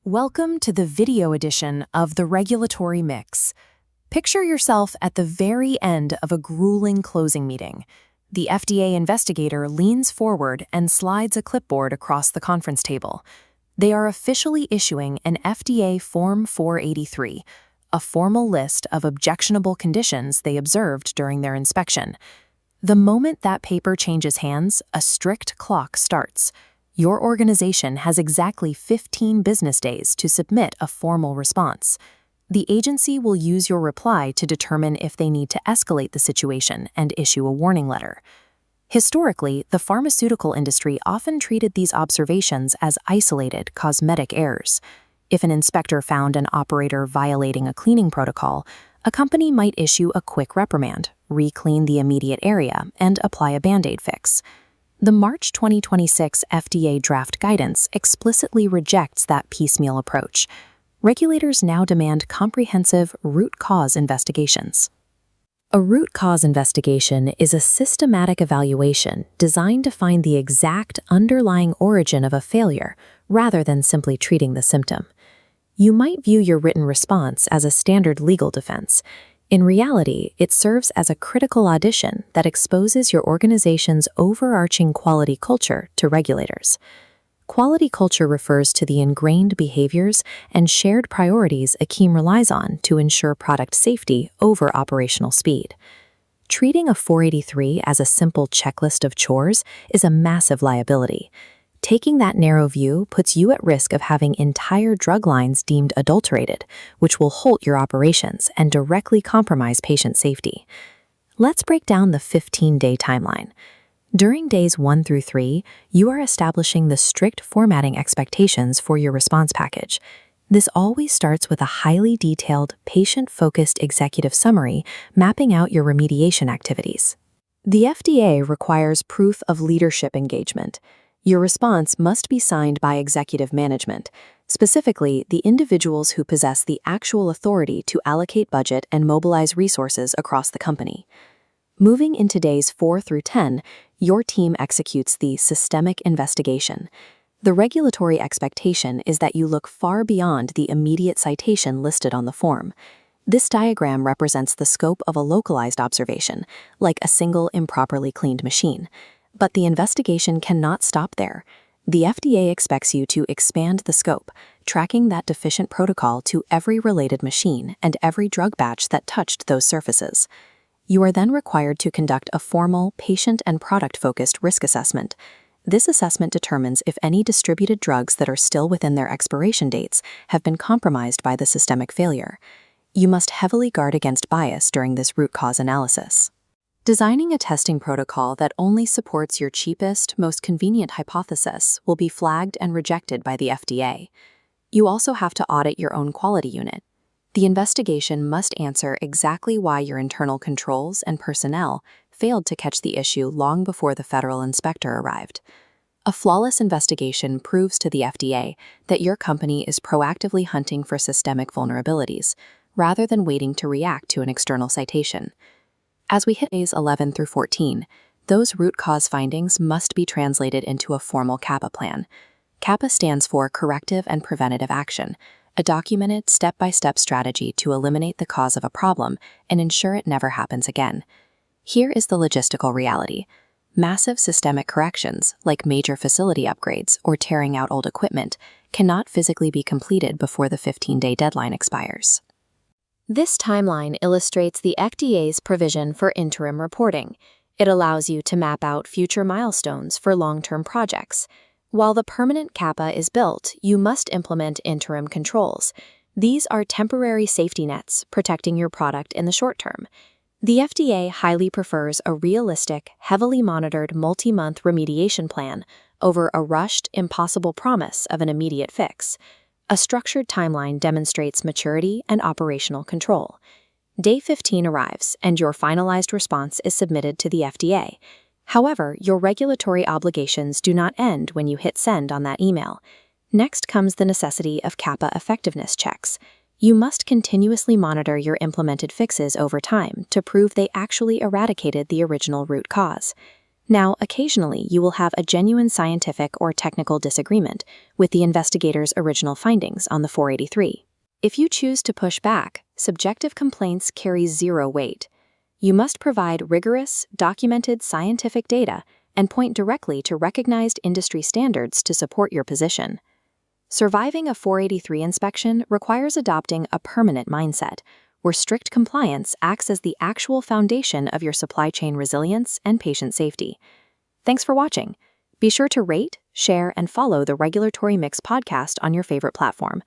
Welcome to the video edition of The Regulatory Mix. Picture yourself at the very end of a grueling closing meeting. The FDA investigator leans forward and slides a clipboard across the conference table. They are officially issuing an FDA Form 483, a formal list of objectionable conditions they observed during their inspection. The moment that paper changes hands, a strict clock starts. Your organization has exactly 15 business days to submit a formal response. The agency will use your reply to determine if they need to escalate the situation and issue a warning letter. Historically, the pharmaceutical industry often treated these observations as isolated cosmetic errors. If an inspector found an operator violating a cleaning protocol, a company might issue a quick reprimand, re-clean the immediate area, and apply a Band-Aid fix. The March 2026 FDA draft guidance explicitly rejects that piecemeal approach. Regulators now demand comprehensive root cause investigations. A root cause investigation is a systematic evaluation designed to find the exact underlying origin of a failure, rather than simply treating the symptom. You might view your written response as a standard legal defense. In reality, it serves as a critical audition that exposes your organization's overarching quality culture to regulators. Quality culture refers to the ingrained behaviors and shared priorities a team relies on to ensure product safety over operational speed. Treating a 483 as a simple checklist of chores is a massive liability. Taking that narrow view puts you at risk of having entire drug lines deemed adulterated, which will halt your operations and directly compromise patient safety. Let's break down the 15-day timeline. During days 1 through 3, you are establishing the strict formatting expectations for your response package. This always starts with a highly detailed, patient-focused executive summary mapping out your remediation activities. The FDA requires proof of leadership engagement. Your response must be signed by executive management, specifically the individuals who possess the actual authority to allocate budget and mobilize resources across the company. Moving into days 4 through 10, your team executes the systemic investigation. The regulatory expectation is that you look far beyond the immediate citation listed on the form. This diagram represents the scope of a localized observation, like a single improperly cleaned machine. But the investigation cannot stop there. The FDA expects you to expand the scope, tracking that deficient protocol to every related machine and every drug batch that touched those surfaces. You are then required to conduct a formal, patient and product-focused risk assessment. This assessment determines if any distributed drugs that are still within their expiration dates have been compromised by the systemic failure. You must heavily guard against bias during this root cause analysis. Designing a testing protocol that only supports your cheapest, most convenient hypothesis will be flagged and rejected by the FDA. You also have to audit your own quality unit. The investigation must answer exactly why your internal controls and personnel failed to catch the issue long before the federal inspector arrived. A flawless investigation proves to the FDA that your company is proactively hunting for systemic vulnerabilities, rather than waiting to react to an external citation. As we hit days 11 through 14, those root cause findings must be translated into a formal CAPA plan. CAPA stands for Corrective and Preventative Action, a documented step-by-step strategy to eliminate the cause of a problem and ensure it never happens again. Here is the logistical reality. Massive systemic corrections, like major facility upgrades or tearing out old equipment, cannot physically be completed before the 15-day deadline expires. This timeline illustrates the FDA's provision for interim reporting. It allows you to map out future milestones for long-term projects. While the permanent CAPA is built, you must implement interim controls. These are temporary safety nets protecting your product in the short term. The FDA highly prefers a realistic, heavily monitored multi-month remediation plan over a rushed, impossible promise of an immediate fix. A structured timeline demonstrates maturity and operational control. Day 15 arrives, and your finalized response is submitted to the FDA. However, your regulatory obligations do not end when you hit send on that email. Next comes the necessity of CAPA effectiveness checks. You must continuously monitor your implemented fixes over time to prove they actually eradicated the original root cause. Now, occasionally, you will have a genuine scientific or technical disagreement with the investigator's original findings on the 483. If you choose to push back, subjective complaints carry zero weight. You must provide rigorous, documented scientific data and point directly to recognized industry standards to support your position. Surviving a 483 inspection requires adopting a permanent mindset, where strict compliance acts as the actual foundation of your supply chain resilience and patient safety. Thanks for watching. Be sure to rate, share, and follow the Regulatory Mix podcast on your favorite platform.